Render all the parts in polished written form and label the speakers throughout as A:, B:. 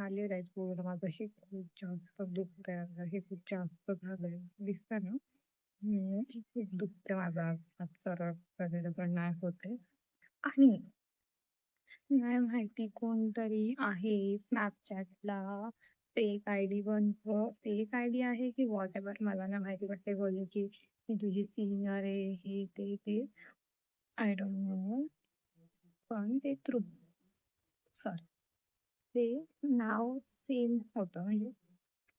A: झालेलं आहे पूर्ण माझं हे खूप जास्त दुखतंय आता हे खूप जास्त झालंय. दिसतंय ना? खूप दुखतंय माझं आज. आज सरळ वगैरे पण नाही होत आहे. आणि नाही माहिती कोणतरी आहे Snapchatला फेक आयडी बनवतं. फेक आयडी आहे की व्हॉटएव्हर मला नाही माहिती. बट ते बोलले की मी तुझी सीनियर आहे, हे ते. I don't know. पण ते सॉरी ते नाव सेम होतं. म्हणजे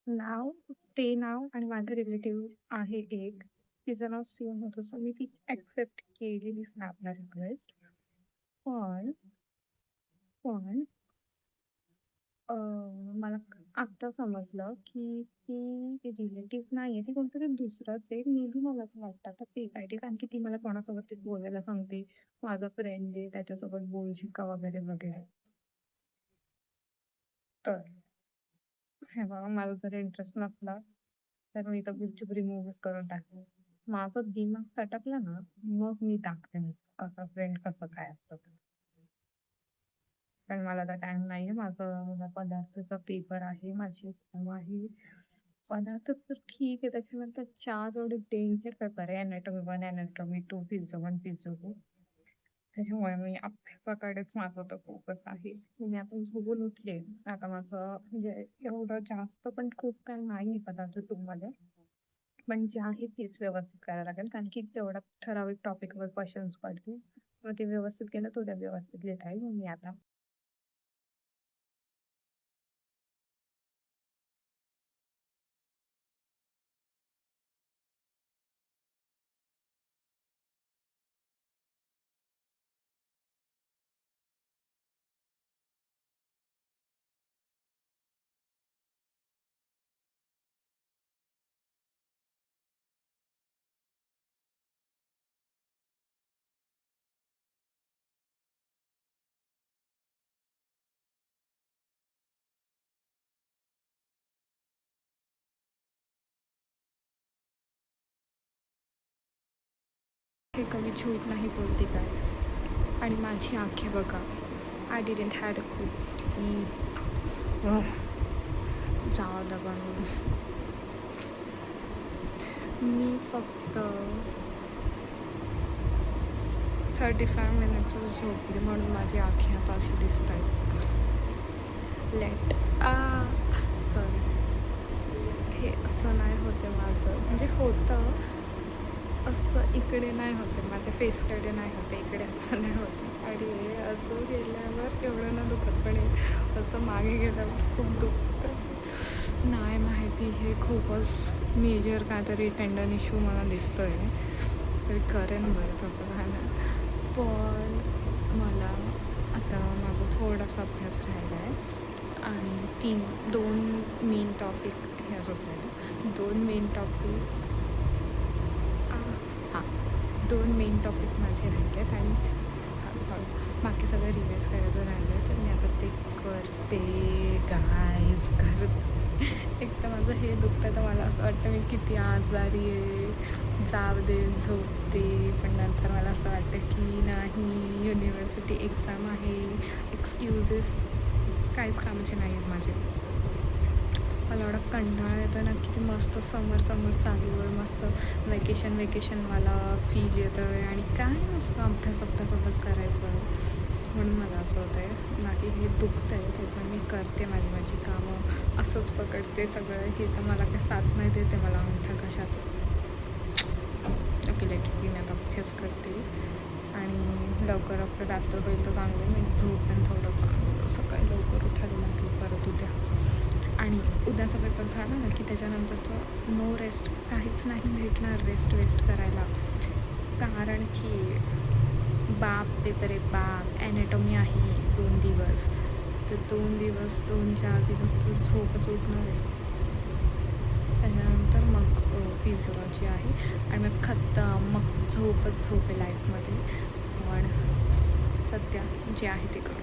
A: नाव नाव आणि माझं रिलेटिव्ह आहे एक, तिचं नाव सेम होतं. सो मी ती ॲक्सेप्ट केलेली स्नॅपला रिक्वेस्ट. पण पण मला आत्ता समजलं की ती रिलेटिव्ह नाहीये, ती कोणतरी दुसरंच आहे. मे बी मला असं वाटतं आता फेक आयडी, कारण की ती मला कोणासोबत तरी बोलायला सांगते. माझा फ्रेंड आहे, त्याच्यासोबत बोलशील का वगैरे, वगैरे. तर हे बघा, मला जर इंटरेस्ट नसला तर मी तर गुपचूप रिमूव्हच करून टाकते. माझं दिमाग सटकलं ना, मग मी टाकते मी कसं फ्रेंड कसं काय असतं ते. कारण मला आता टाइम नाहीये. मला पदार्थाचा पेपर आहे, माझी एक्झाम आहे. पदार्थ तर ठीक आहे, त्याच्यानंतर 4 एवढे डेंजर पेपर आहे. Anatomy 1, anatomy 2, physio 1, physio 2. त्याच्यामुळे मी अभ्यासाकडेच माझं तर फोकस आहे. मी आता झोपून उठले. आता माझं म्हणजे एवढं जास्त पण खूप काही नाही पदार्थ 2 मध्ये. पण जे आहे तेच व्यवस्थित करायला लागेल, कारण की तेवढा ठराविक टॉपिकवर क्वेश्चन्स पडतील. मग ते व्यवस्थित केलं तर उद्या व्यवस्थित लिहिता येईल. मग मी आता
B: हे कधी झूठ नाही बोलते गाईस. आणि माझी आंखें बघा. I didn't had a good sleep. जाऊ द्या पण मी फक्त 35 मिनिट्सच झोपली म्हणून माझी आंखें आता अशी दिसत आहेत. सॉरी, हे असं नाही होते माझं. म्हणजे होतं असं, इकडे नाही होते, माझ्या फेसकडे नाही होते, इकडे असं नाही होते. आणि असं गेल्यावर एवढं ना दुखत, पण असं मागे गेल्यावर खूप दुखतं. नाही माहिती, हे खूपच मेजर काहीतरी टेंडन इश्यू मला दिसतो आहे. तरी करेन बरं, तसं काय नाही. पण मला आता माझा थोडासा अभ्यास राहिला आहे आणि 2 मेन टॉपिक हे असंच राहिलं. 2 मेन टॉपिक हां 2 मेन टॉपिक माझे राहिले आहेत आणि बाकी सगळं रिवाईज करायचं राहिलं आहे. तर मी आता ते करते गाईज, एक तर माझं हे दुखतं, तर मला असं वाटतं मी किती आजारी आहे. जाऊ दे, झोपते. पण नंतर मला असं वाटतं की नाही, युनिव्हर्सिटी एक्झाम आहे, एक्सक्युजेस काहीच कामाचे नाही आहेत माझे. मला एवढा कंटाळा येतो ना, किती मस्त समर चालू आहे, मस्त वेकेशन मला फील येतं आहे आणि काय नुसतं अभ्यास करायचं. म्हणून मला असं होतं आहे. बाकी हे दुखतं आहे ते पण मी करते माझी कामं, असंच पकडते सगळं. हे तर मला काही साथ नाही देते, मला अंगठा कशातच. ओके, लेट मी आता अभ्यास करते आणि लवकर रात्र होईल तर चांगलं. मी झोपेन थोडं चांगलं, सकाळी लवकर उठायला लागेल परत उद्या. आणि उद्याचा पेपर झाला ना की त्याच्यानंतरचं नो रेस्ट, काहीच नाही भेटणार वेस्ट करायला. कारण की पेपर आहे, ॲनाटॉमी आहे 2 दिवस. तर 2-4 दिवस तर झोपच उठणार आहे. त्याच्यानंतर मग फिजिओलॉजी आहे आणि मग खतम, मग झोप आहे लाईफमध्ये. पण सध्या जे आहे ते करू.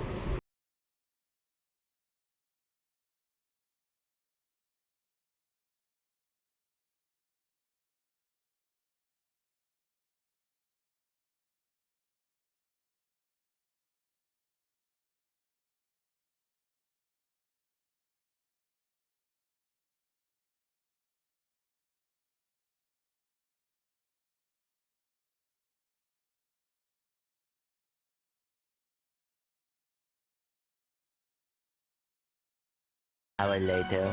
C: hour later.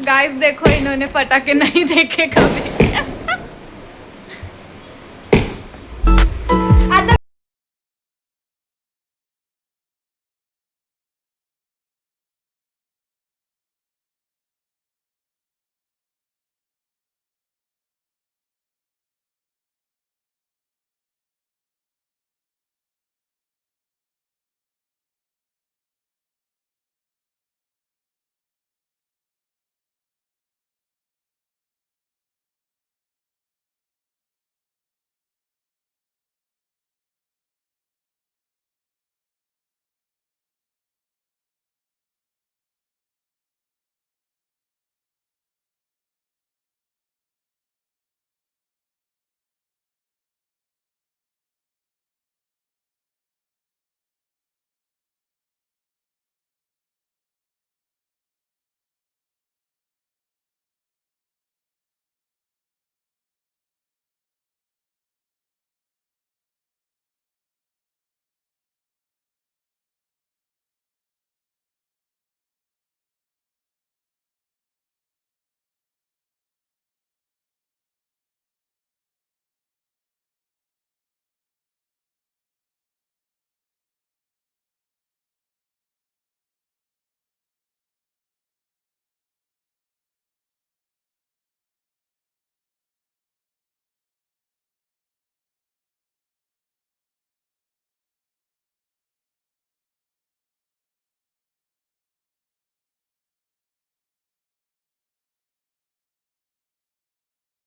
B: गाइस देखो इन्होंने पटाखे नहीं देखे कभी।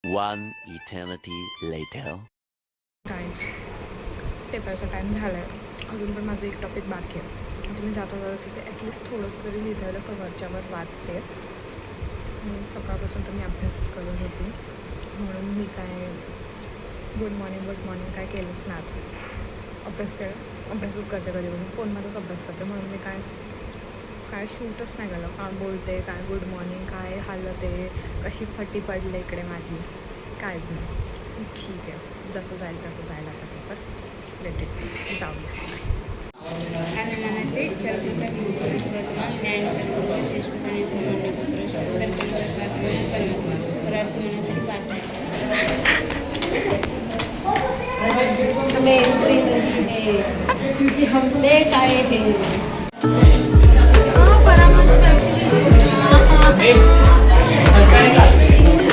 C: One eternity later.
B: गाईज पेपरचा टाईम झाला आहे, अजून पण माझं एक टॉपिक बाकी आहे. आता मी जाता जाता तिथे ॲटलिस्ट थोडंसं तरी लिहिलं समोरच्यावर वाचते. आणि सकाळपासून तर मी अभ्यासच करत होती, म्हणून मी काय गुड मॉर्निंग काय केलंच नाही आज. अभ्यासच करते कधी कधी फोनमध्येच अभ्यास करते, म्हणून मी काय शूटच नाही केलं. काय बोलते, काय गुड मॉर्निंग, काय हालत आहे, कशी फटी पडले इकडे माझी, कायच नाही. ठीक आहे, जसं जाईल तसं जाईल आता पेपर लेटेड जाऊया.
D: आनंदाचे चरणासाठी शेषपदाने सर्वांना मनासाठी हमें एंट्री नहीं है क्योंकि हम लेट आए हैं.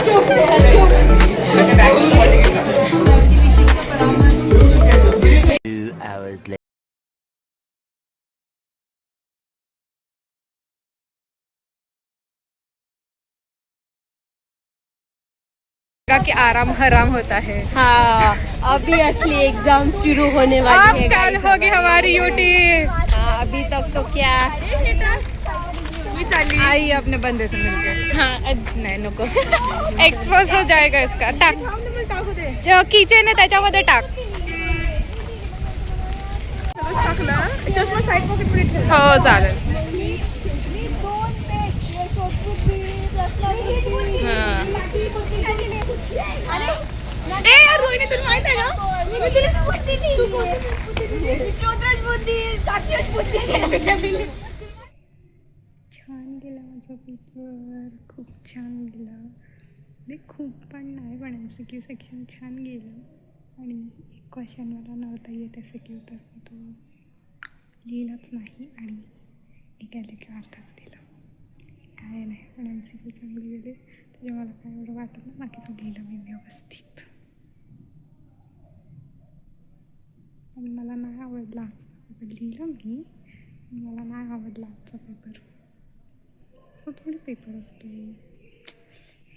D: चुप से चुप.
C: 2 hours later.
B: कि आराम हराम होता है.
D: हाँ, अभी असली एग्जाम शुरू होने वाली है.
B: अब चालू होगी हमारी यूटी.
D: हाँ, अभी तक तो क्या
B: आई अपने बंदे से मिलके.
D: हाँ नहीं नको.
B: एक्सपोज हो जाएगा इसका. टाक जो किचन आहे त्याच्यामध्ये टाक. हो चालेल.
D: रोहिणी तुला माहित आहे ना,
B: छान गेला माझा पेपर, खूप छान गेला. म्हणजे खूप पण नाही, पण MCQ सेक्शन छान गेलं. आणि एक क्वेश्चन मला नव्हता येत MCQ, तर मी तो लिहिलाच नाही आणि एक LQ अर्थाच दिला. काय नाही, पण MCQ चांगले गेले, त्याच्या मला काय एवढं वाटत नाही. बाकीचं लिहिलं मी व्यवस्थित. आणि मला नाही आवडला आजचा पेपर. लिहिलं मी, मला नाही आवडला आजचा पेपर. असं थोडी पेपर असतो,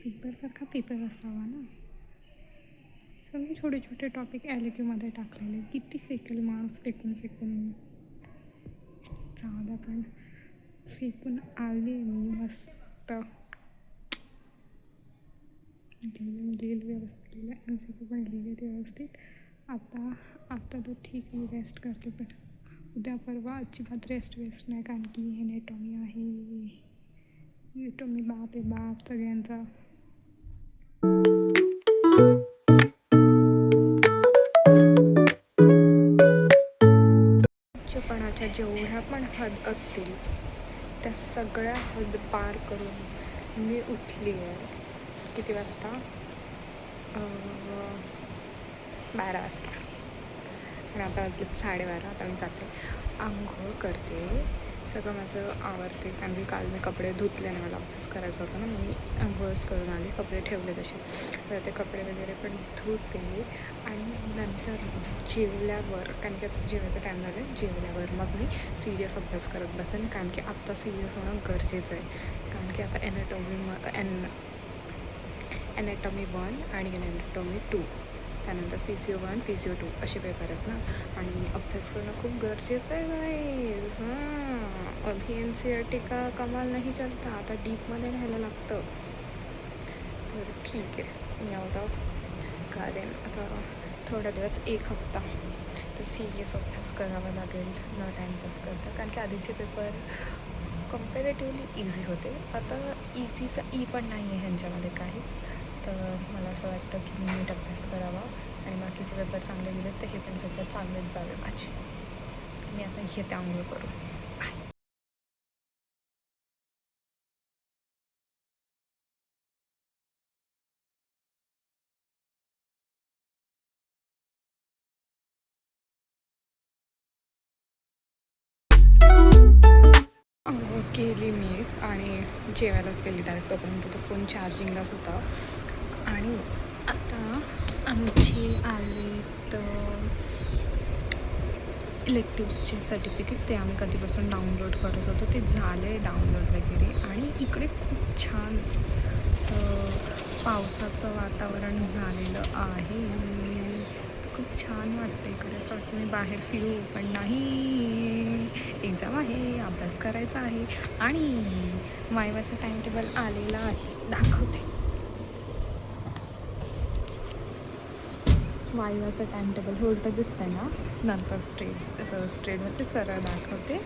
B: पेपरसारखा पेपर असावा ना. सगळे छोटे छोटे टॉपिक LQमध्ये टाकलेले, किती फेकेल माणूस फेकून जाऊ द्या. पण फेकून आली मी मस्त. लिहिलं व्यवस्थित लिहिलं, MCQ पण लिहिले ते व्यवस्थित. आता तर ठीक आहे, मी रेस्ट करते, पण उद्या परवा अजिबात रेस्ट नाही, कारण की एनाटॉमी आहे. एनाटॉमी बाप आहे बाप सगळ्यांचा. बच्चेपणाच्या जेवढ्या पण हद असतील त्या सगळ्या हद पार करून मी उठली आहे. किती वाजता? 12 वाजता. आणि आता वाजले 12:30. आता मी जाते, आंघोळ करते, सगळं माझं आवरते, कारण की काल मी कपडे धुतले नाही, मला अभ्यास करायचा होता ना, मी आंघोळच करून आले, कपडे ठेवले तसे. तर ते कपडे वगैरे पण धुते आणि नंतर जेवल्यावर, कारण की आता जेवायचा टाईम झाला आहे, जेवल्यावर मग मी सिरियस अभ्यास करत बसेन, कारण की आत्ता सिरियस होणं गरजेचं आहे. कारण की आता एनाटॉमी 1 आणि एनाटॉमी 2, त्यानंतर फिजिओ 1 फिजिओ 2 असे पेपर आहेत ना, आणि अभ्यास करणं खूप गरजेचं आहे गाईज. अभी NCERT का कमाल नाही चलता, आता डीपमध्ये राहायला लागतं. तर ठीक आहे, मी आता कारण आता थोडा दिवस, 1 हफ्ता तर सिरियस अभ्यास करावा लागेल, न टाईमपास करता, कारण की आधीचे पेपर कम्पॅरेटिव्हली इझी होते. आता इझीचा पण नाही आहे ह्यांच्यामध्ये काही. तर मला असं वाटतं की मी नीट अभ्यास करावा आणि बाकीचे पेपर चांगले गेले तर हे पण पेपर चांगलेच जावे माझे. मी आता येते आंघोळ करू. आंघोळ केली मी आणि जेवायलाच गेली डायरेक्ट, तोपर्यंत तो फोन चार्जिंगलाच होता. आणि आता आमचे आले तर इलेक्टिव्सचे सर्टिफिकेट, ते आम्ही कधीपासून डाउनलोड करत होतो, ते झालं आहे डाउनलोड वगैरे. आणि इकडे खूप छान असं पावसाचं वातावरण झालेलं आहे, खूप छान वाटतं इकडे. असं वाटतं मी बाहेर फिरू, पण नाही, एक्झाम आहे, अभ्यास करायचा आहे. आणि वायवाचं टाईमटेबल आलेला आहे, दाखवते. वायवाचं टाईमटेबल होतं दिसतं आहे ना, नंतर स्ट्रेटवरती सरळ दाखवते.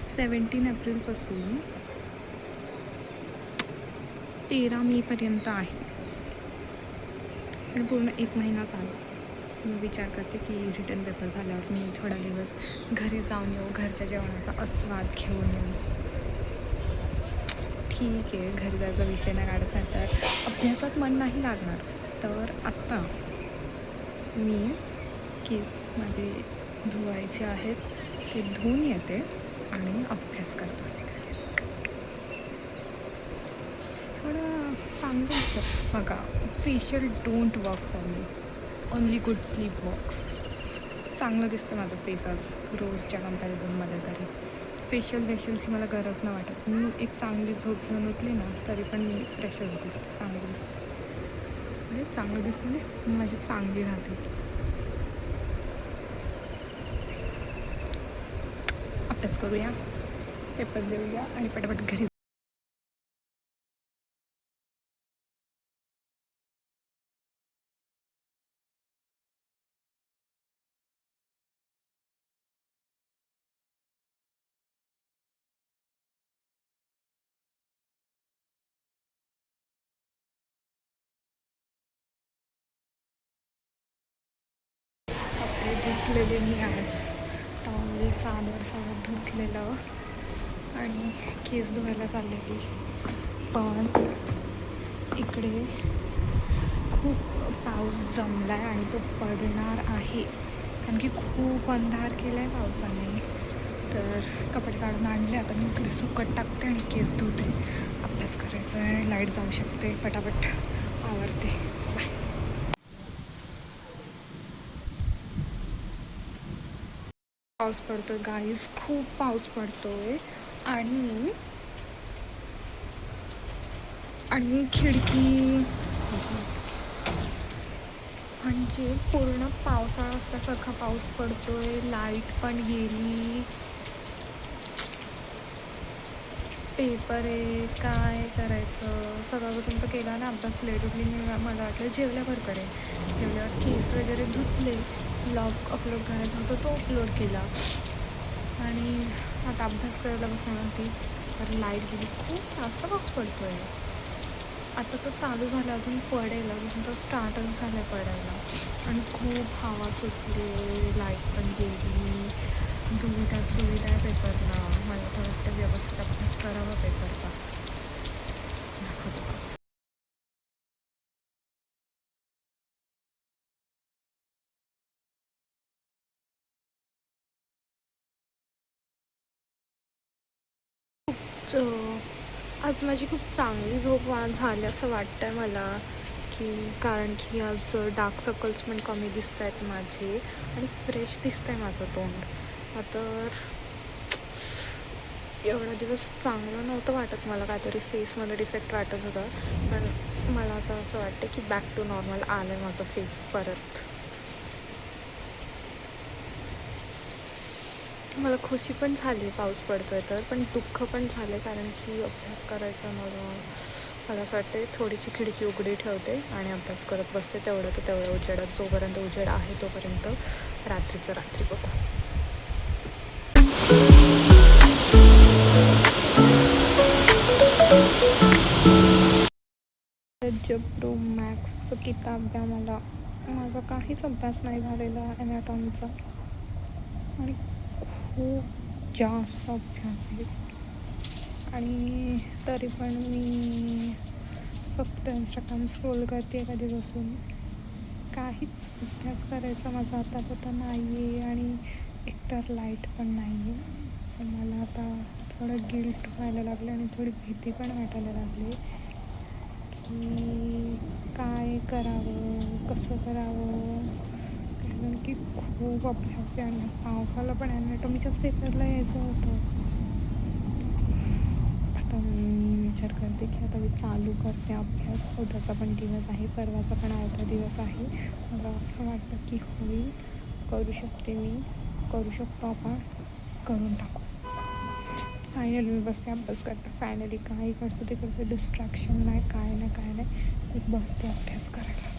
B: 17 एप्रिलपासून 13 मेपर्यंत आहे, पण पूर्ण 1 महिना चालू. मी विचार करते की रिटर्न पेपर झाल्यावर मी थोडा दिवस घरी जाऊन येऊ, घरच्या जेवणाचा आस्वाद घेऊन येऊ. ठीक आहे, घरी जायचा विषय नाही काढत, नाही तर अभ्यासात मन नाही लागणार. तर आत्ता मी केस माझे धुवायचे आहेत, ते धुवून येते आणि अभ्यास करते. थोडं चांगलं असतं बघा. Facial don't work for me, only good sleep works. चांगलं दिसतं माझं फेस आज रोजच्या कम्पॅरिझनमध्ये. तरी फेशियलची मला गरज नाही वाटत. मी एक चांगली झोप घेऊन उठली ना, तरी पण मी फ्रेशच दिसते, चांगली दिसते. म्हणजे चांगलं दिसतं मी स्किन माझी चांगली राहते. अभ्यास करूया, पेपर देऊया आणि पटापट घरी. कपडे धुतलेले मी आज, टॉवेल चादर सगळं धुतलेलं आणि केस धुवायला चाललेली. पण इकडे खूप पाऊस जमला आहे आणि तो पडणार आहे, कारण की खूप अंधार केला आहे पावसाने. तर कपडे काढून आणले, आता मी इकडे सुकट टाकते आणि केस धुते. अभ्यास करायचा आहे, लाईट जाऊ शकते, पटापट आवरते. बाय. पाऊस पडतोय गाईज, खूप पाऊस पडतोय. आणि खिडकी म्हणजे पूर्ण पावसाळा असल्यासारखा पाऊस पडतोय. लाईट पण गेली. पेपर आहे, काय करायचं. सकाळपासून तर केला ना अभ्यास, लेट उठली मी. मला वाटलं जेवल्यावर करेन. जेवल्यावर केस वगैरे धुतले, ब्लॉग अपलोड करायचा होता तो अपलोड केला आणि आता अभ्यास करायला बसणार होती तर लाईट गेली. खूप जास्त पाऊस पडतो आहे. आता तर चालू झालं, अजून पडेल, अजून तर स्टार्टच झालं पडायला आणि खूप हवा सुटली. लाईट पण गेली. दुविधा आहे पेपरला. मला तर वाटतं व्यवस्थित अभ्यास करावा पेपरचा. आज माझी खूप चांगली झोप झाली असं वाटतं आहे मला, की कारण की आज डार्क सर्कल्स पण कमी दिसत आहेत माझे आणि फ्रेश दिसतं आहे माझं तोंड. तर एवढा दिवस चांगलं नव्हतं वाटत मला, काहीतरी फेसमध्ये डिफेक्ट वाटत होता, पण मला आता असं वाटतं की बॅक टू नॉर्मल आलं आहे माझं फेस परत. मला खुशी पण झाली पाऊस पडतो आहे तर, पण दुःख पण झालं आहे कारण की अभ्यास करायचा मला असं वाटते थोडीशी खिडकी उघडी ठेवते आणि अभ्यास करत बसते. तेवढ्या उजेडात, जोपर्यंत उजेड आहे तोपर्यंत रात्रीचं रात्री बघू. जब टू मॅथ्सचं किताब द्या मला. माझा काहीच अभ्यास नाही झालेला ॲनाटॉमीचा आणि खूप जास्त अभ्यास आहे आणि तरी पण मी फक्त इंस्टाग्राम स्क्रोल करते कधी बसून. काहीच अभ्यास करायचा माझा आता नाही आहे आणि एकतर लाईट पण नाही आहे. मला आता थोडं गिल्ट व्हायला लागलं आणि थोडी भीती पण वाटायला लागली की काय करावं, कसं करावं, कारण की खूप अभ्यास आहे आणि पावसाला पण ॲनाटॉमीच्याच पेपरला यायचं होतं. आता मी विचार करते की आता मी चालू करते अभ्यास. उद्याचा पण दिवस आहे, परवाचा पण अर्धा दिवस आहे. मला असं वाटतं की होईल, करू शकते मी, करू शकतो आपण, करून टाकू. फायनली मी बसते अभ्यास करते. फायनली काही इकडचं तिकडचं डिस्ट्रॅक्शन नाही, काय नाही, मी बसते अभ्यास करायला.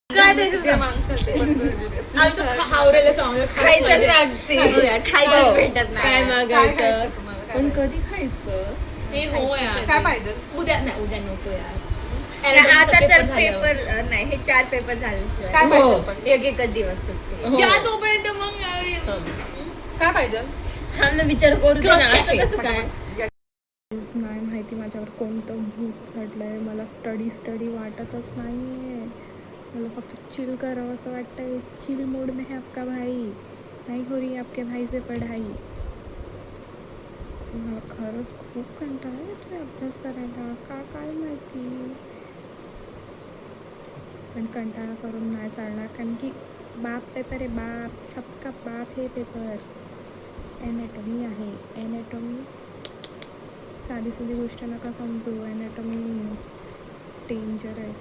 D: काय द्यायचं आवरेला खायचंच लागते, खायचं भेटत नाही. काय मागायचं पण कधी खायचं
E: ते हो यार.
D: काय पाहिजे
E: उद्या नको यार.
D: आता तर पेपर नाही, हे 4 पेपर झाल्याशिवाय
E: काय पाहिजे
D: एकच दिवस सुट्टी
E: या तोपर्यंत मग
D: काय पाहिजे थांब ना, विचार करू दे ना, असं कसं काय?
B: नाही माहिती माझ्यावर कोणतं भूत चढलंय. मला स्टडी वाटतच नाहीये. मला फक्त चिल करावं असं वाटतंय. चिल मोड में है आपका भाई, नाही हो रही आपके भाई से पढ़ाई. मला खरंच खूप कंटाळा येतोय अभ्यास करायला, का काय माहिती. पण कंटाळा करून नाही चालणार, कारण की बाप पेपर आहे, बाप सबका बाप हे पेपर. ॲनाटॉमी आहे. ॲनाटॉमी साधी सुधी गोष्ट नका समजू. ॲनाटॉमी डेंजर आहे.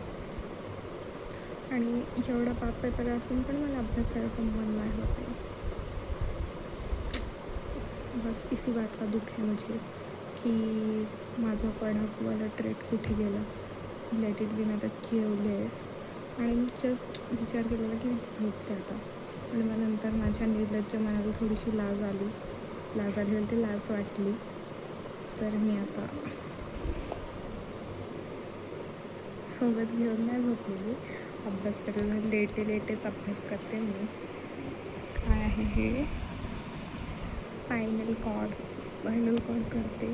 B: आणि एवढा बाप पेपर असून पण मला अभ्यास करायचा मन नाही होते. बस इसी बात का दुःख है मुझे की माझा पढ़ाकू वाला ट्रेट कुठे गेला. Let it be. मी आता जेवले आणि मी जस्ट विचार केलेला की झोपते आता. आणि मग नंतर माझ्या निर्लज्ज मनाला थोडीशी लाज आली ते लाज वाटली. तर मी आता सोबत घेऊन नाही झोपलेली, अभ्यास करायला लेटेच अभ्यास करते मी. काय आहे हे? स्पायनल कॉर्ड करते.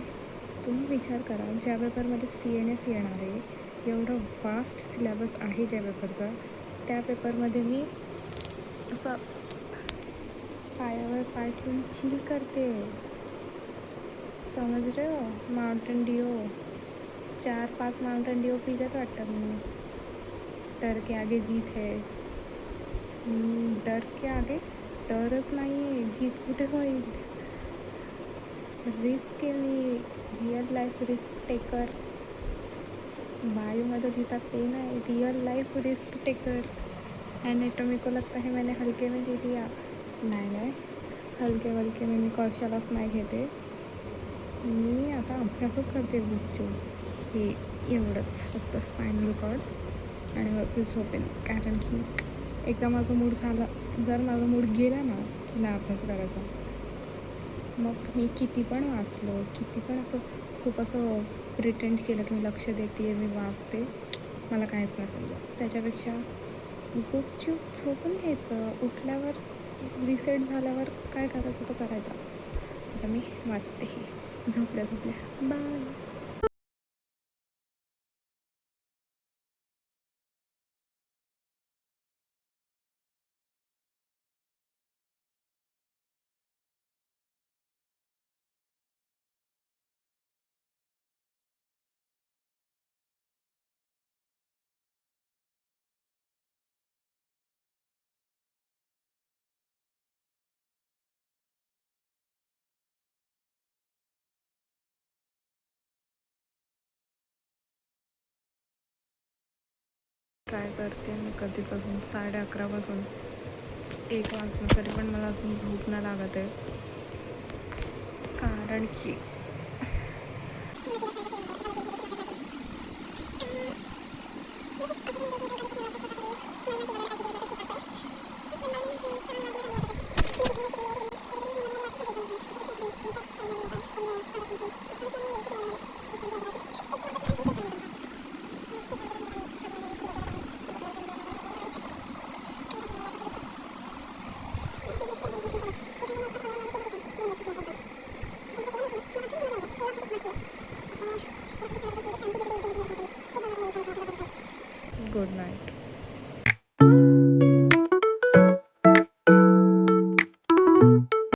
B: तुम्ही विचार करा, ज्या पेपरमध्ये CNS येणार आहे, एवढं वास्ट सिलेबस आहे ज्या पेपरचा, त्या पेपरमध्ये मी असं पायावर पाय ठेवून चिल करते. समझ रहे हो? माउंटेन ड्यू 4-5 माउंटेन ड्यू पिलेत वाटतं मी. डर के आगे जीत है. डर के आगे डरच नाही आहे, जीत कुठे होईल. रिस्क आहे मी, रिअल लाईफ रिस्क टेकर. बायोमध्ये लिहितात ते नाही, real life risk taker. Anatomy को लगता है मैंने हलके में ले लिया. नाही, हलके में मी कशालाच नाही घेते. मी आता अभ्यासच करते गुपचूप. हे एवढंच फक्त स्पायनल कॉर्ड आणि मग झोपेन. कारण की एकदा माझा मूड झाला, जर माझा मूड गेला ना की नाही अभ्यास करायचा, मग मी किती पण वाचलं, किती पण असं खूप असं प्रिटेंड केलं की मी लक्ष देते, मी वाचते, मला काहीच नाही समजत. त्याच्यापेक्षा गुपचूप झोपून घ्यायचं. उठल्यावर रिसेट झाल्यावर काय करायचं तो करायचा. आता मी वाचते. झोपल्या बाय. ट्राय करते मी कधीपासून, 11:30 1 वाजलं तरी पण मला अजून झोप नाही लागत आहे. कारण की गुड नाईट.